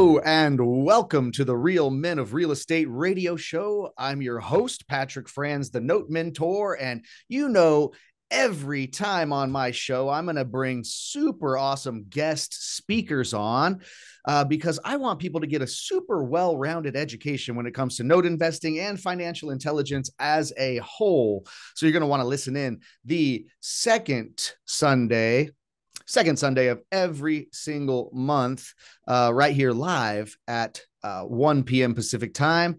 Hello and welcome to the Real Men of Real Estate radio show. I'm your host, Patrick Franz, the Note Mentor. And every time on my show, I'm going to bring super awesome guest speakers on because I want people to get a super well-rounded education when it comes to note investing and financial intelligence as a whole. So you're going to want to listen in the second Sunday of every single month, right here live at 1 p.m. Pacific time,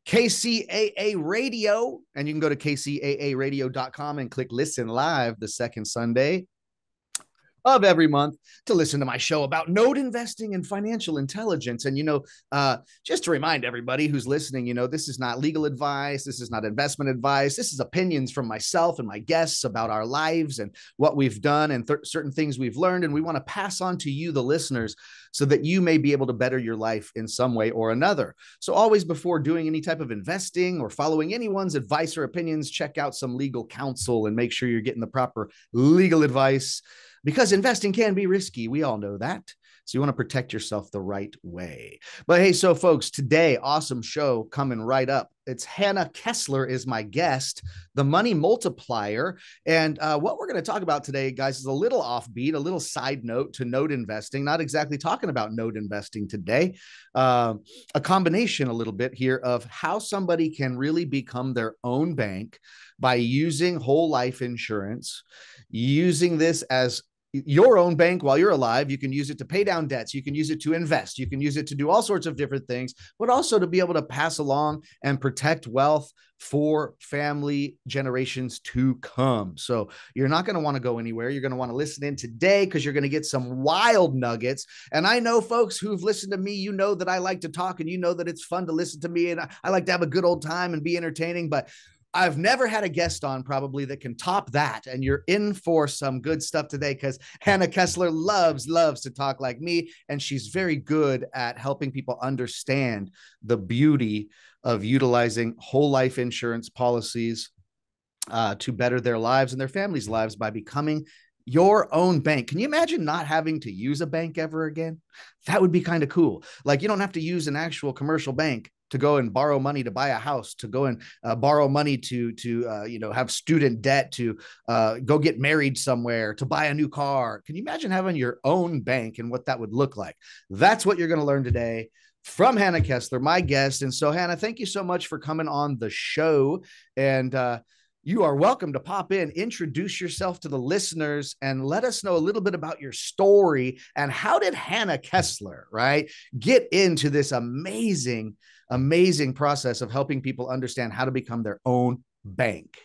KCAA Radio. And you can go to kcaaradio.com and click listen live the second Sunday of every month to listen to my show about note investing and financial intelligence. And, just to remind everybody who's listening, this is not legal advice. This is not investment advice. This is opinions from myself and my guests about our lives and what we've done and certain things we've learned. And we want to pass on to you, the listeners, so that you may be able to better your life in some way or another. So always, before doing any type of investing or following anyone's advice or opinions, check out some legal counsel and make sure you're getting the proper legal advice, because investing can be risky. We all know that. So you want to protect yourself the right way. But hey, so folks, today, awesome show coming right up. It's Hannah Kessler is my guest, the money multiplier. And what we're going to talk about today, guys, is a little offbeat, a little side note to note investing. Not exactly talking about note investing today. A combination a little bit here of how somebody can really become their own bank by using whole life insurance, using this as your own bank while you're alive. You can use it to pay down debts. You can use it to invest. You can use it to do all sorts of different things, but also to be able to pass along and protect wealth for family generations to come. So you're not going to want to go anywhere. You're going to want to listen in today because you're going to get some wild nuggets. And I know folks who've listened to me, you know that I like to talk, and you know that it's fun to listen to me, and I like to have a good old time and be entertaining, but I've never had a guest on probably that can top that. And you're in for some good stuff today because Hannah Kessler loves to talk like me. And she's very good at helping people understand the beauty of utilizing whole life insurance policies to better their lives and their families' lives by becoming your own bank. Can you imagine not having to use a bank ever again? That would be kind of cool. Like, you don't have to use an actual commercial bank to go and borrow money to buy a house, to go and borrow money to have student debt, to go get married somewhere, to buy a new car. Can you imagine having your own bank and what that would look like? That's what you're going to learn today from Hannah Kessler, my guest. And so, Hannah, thank you so much for coming on the show. And you are welcome to pop in, introduce yourself to the listeners, and let us know a little bit about your story and how did Hannah Kessler, right, get into this amazing process of helping people understand how to become their own bank.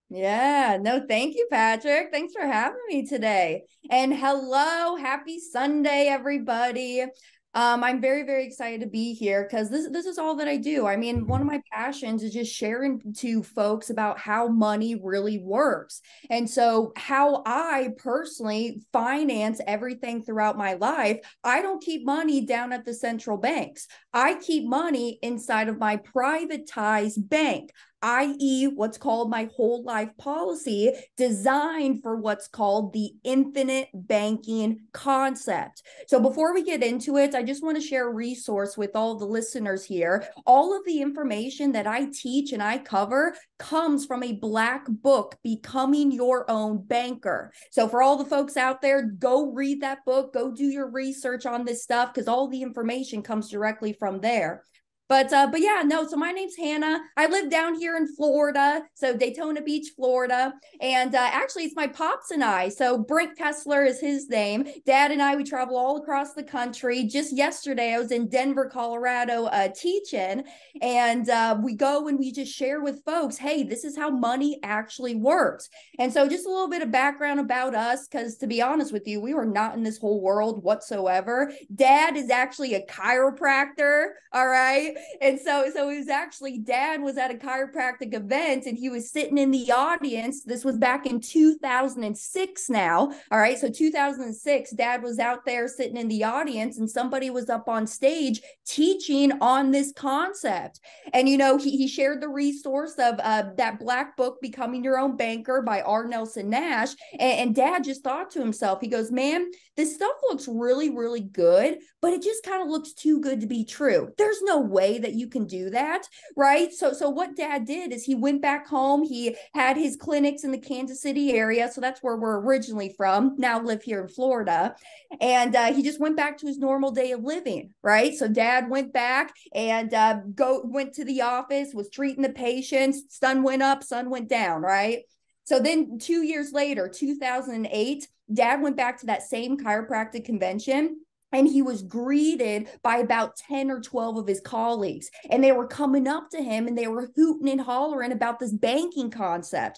Yeah, no, thank you, Patrick. Thanks for having me today. And hello, happy Sunday, everybody. I'm very, very excited to be here because this is all that I do. I mean, one of my passions is just sharing to folks about how money really works. And so how I personally finance everything throughout my life. I don't keep money down at the central banks. I keep money inside of my privatized bank, i.e., what's called my whole life policy, designed for what's called the infinite banking concept. So before we get into it, I just want to share a resource with all the listeners here. All of the information that I teach and I cover comes from a black book, Becoming Your Own Banker. So for all the folks out there, go read that book, go do your research on this stuff, because all the information comes directly from there. But yeah, no, so my name's Hannah. I live down here in Florida, so Daytona Beach, Florida. And actually, it's my pops and I. So Brent Kessler is his name. Dad and I, we travel all across the country. Just yesterday, I was in Denver, Colorado teaching. And we go and we just share with folks, hey, this is how money actually works. And so just a little bit of background about us, because to be honest with you, we were not in this whole world whatsoever. Dad is actually a chiropractor, all right? And so it was actually, dad was at a chiropractic event and he was sitting in the audience. This was back in 2006 now. All right. So 2006, dad was out there sitting in the audience and somebody was up on stage teaching on this concept. And, he shared the resource of that black book, Becoming Your Own Banker by R. Nelson Nash. And dad just thought to himself, he goes, man, this stuff looks really, really good, but it just kind of looks too good to be true. There's no way that you can do that, right? So what dad did is he went back home. He had his clinics in the Kansas City area. So that's where we're originally from, now live here in Florida. And he just went back to his normal day of living, right? So dad went back and went to the office, was treating the patients. Sun went up, sun went down, right? So then 2 years later, 2008, dad went back to that same chiropractic convention. And he was greeted by about 10 or 12 of his colleagues. And they were coming up to him and they were hooting and hollering about this banking concept.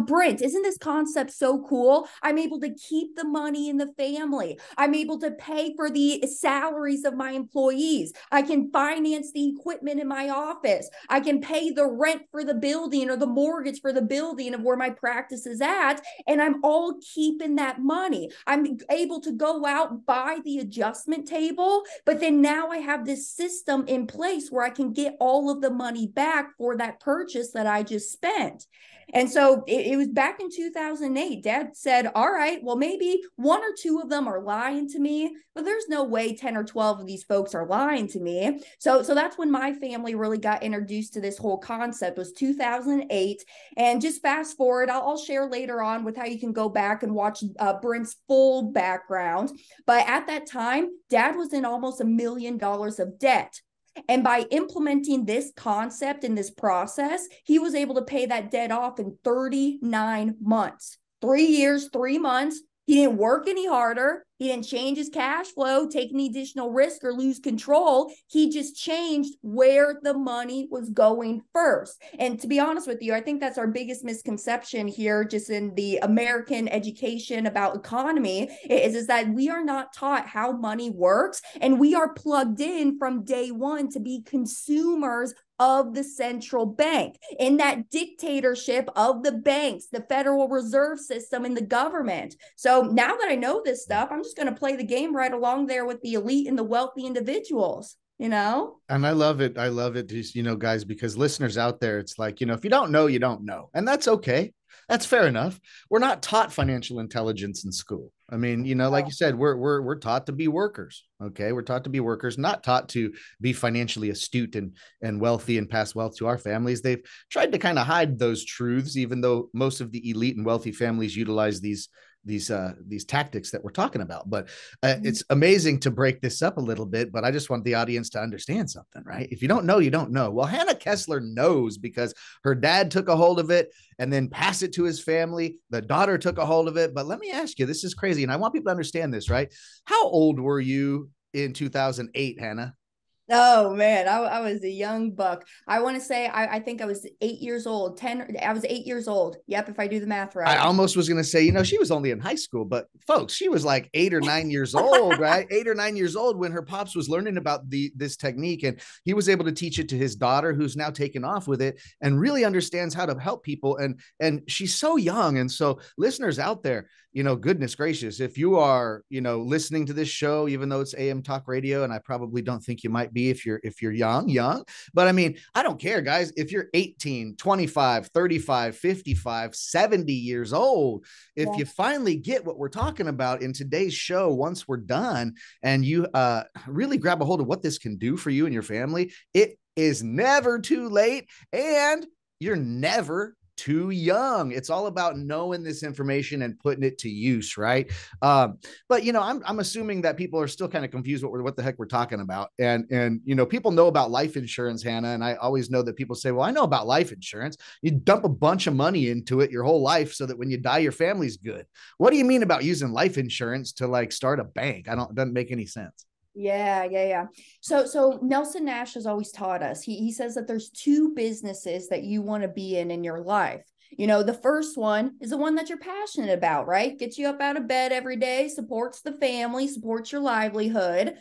Brent, isn't this concept so cool? I'm able to keep the money in the family. I'm able to pay for the salaries of my employees. I can finance the equipment in my office. I can pay the rent for the building or the mortgage for the building of where my practice is at. And I'm all keeping that money. I'm able to go out, buy the adjustment table, but then now I have this system in place where I can get all of the money back for that purchase that I just spent. And so it was back in 2008. Dad said, all right, well, maybe one or two of them are lying to me, but there's no way 10 or 12 of these folks are lying to me. So that's when my family really got introduced to this whole concept, was 2008. And just fast forward, I'll share later on with how you can go back and watch Brent's full background. But at that time, dad was in almost $1 million of debt. And by implementing this concept in this process, he was able to pay that debt off in 39 months, 3 years, 3 months. He didn't work any harder. He didn't change his cash flow, take any additional risk or lose control. He just changed where the money was going first. And to be honest with you, I think that's our biggest misconception here, just in the American education about economy, is that we are not taught how money works. And we are plugged in from day one to be consumers of the central bank, in that dictatorship of the banks, the Federal Reserve System, and the government. So now that I know this stuff, I'm just going to play the game right along there with the elite and the wealthy individuals. And I love it. I love it. Just, guys, because listeners out there, it's like, if you don't know, you don't know. And that's okay. That's fair enough. We're not taught financial intelligence in school. I mean, like you said, we're taught to be workers. Okay. We're taught to be workers, not taught to be financially astute and wealthy and pass wealth to our families. They've tried to kind of hide those truths, even though most of the elite and wealthy families utilize these tactics that we're talking about. But it's amazing to break this up a little bit, but I just want the audience to understand something, right? If you don't know, you don't know. Well, Hannah Kessler knows because her dad took a hold of it and then passed it to his family. The daughter took a hold of it. But let me ask you, this is crazy. And I want people to understand this, right? How old were you in 2008, Hannah? Oh man, I was a young buck. I want to say I think I was 8 years old. I was 8 years old. Yep, if I do the math right. I almost was going to say, she was only in high school, but folks, she was like 8 or 9 years old, right? 8 or 9 years old when her pops was learning about this technique, and he was able to teach it to his daughter, who's now taken off with it and really understands how to help people. And she's so young. And so listeners out there, goodness gracious, if you are, listening to this show, even though it's AM talk radio, and I probably don't think you might be if you're young, but I mean, I don't care, guys. If you're 18, 25, 35, 55, 70 years old, if you finally get what we're talking about in today's show, once we're done, and you really grab a hold of what this can do for you and your family, it is never too late, and you're never too young. It's all about knowing this information and putting it to use, right? But I'm assuming that people are still kind of confused what the heck we're talking about. And people know about life insurance, Hannah, and I always know that people say, well, I know about life insurance. You dump a bunch of money into it your whole life so that when you die, your family's good. What do you mean about using life insurance to start a bank? It doesn't make any sense. Yeah. So Nelson Nash has always taught us, he says that there's two businesses that you want to be in your life. The first one is the one that you're passionate about, right? Gets you up out of bed every day, supports the family, supports your livelihood.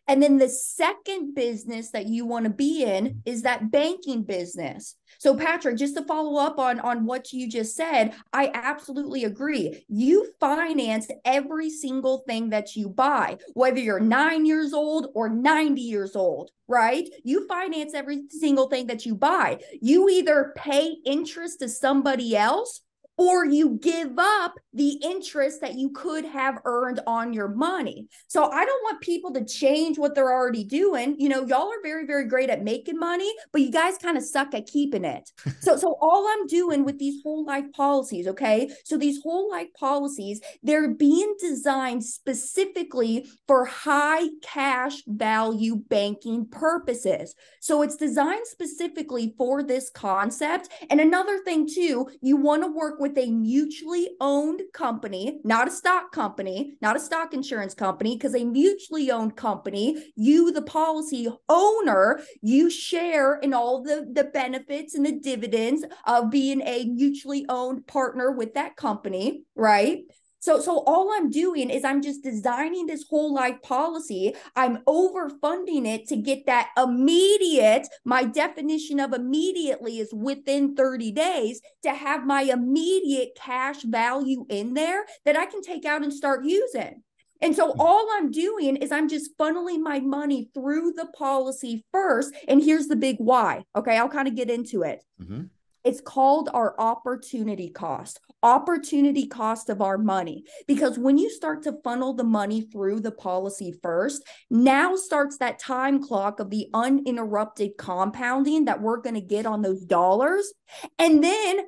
And then the second business that you want to be in is that banking business. So Patrick, just to follow up on what you just said, I absolutely agree. You finance every single thing that you buy, whether you're 9 years old or 90 years old, right? You finance every single thing that you buy. You either pay interest to somebody else or you give up the interest that you could have earned on your money. So I don't want people to change what they're already doing. You know, y'all are very, very great at making money, but you guys kind of suck at keeping it. So all I'm doing with these whole life policies, okay? So these whole life policies, they're being designed specifically for high cash value banking purposes. So it's designed specifically for this concept. And another thing too, you want to work with a mutually owned company, not a stock company, not a stock insurance company, because a mutually owned company, you, the policy owner, you share in all the benefits and the dividends of being a mutually owned partner with that company, right? So all I'm doing is I'm just designing this whole life policy. I'm overfunding it to get that immediate, my definition of immediately is within 30 days, to have my immediate cash value in there that I can take out and start using. And so all I'm doing is I'm just funneling my money through the policy first. And here's the big why. Okay, I'll kind of get into it. Mm-hmm. It's called our opportunity cost of our money. Because when you start to funnel the money through the policy first, now starts that time clock of the uninterrupted compounding that we're going to get on those dollars. And then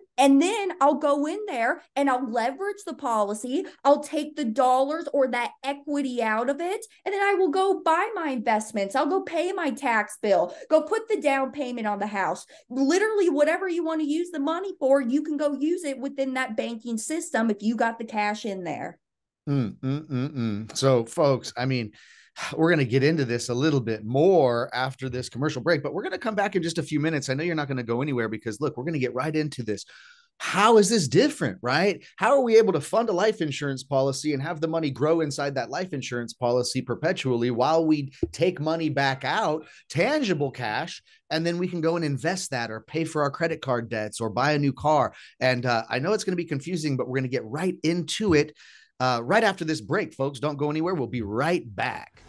I'll go in there and I'll leverage the policy. I'll take the dollars or that equity out of it. And then I will go buy my investments. I'll go pay my tax bill, go put the down payment on the house. Literally whatever you want to use the money for, you can go use it within that banking system if you got the cash in there. So folks, I mean, we're going to get into this a little bit more after this commercial break, but we're going to come back in just a few minutes. I know you're not going to go anywhere because look, we're going to get right into this. How is this different, right? How are we able to fund a life insurance policy and have the money grow inside that life insurance policy perpetually while we take money back out, tangible cash, and then we can go and invest that or pay for our credit card debts or buy a new car? And I know it's going to be confusing, but we're going to get right into it right after this break, folks. Don't go anywhere. We'll be right back.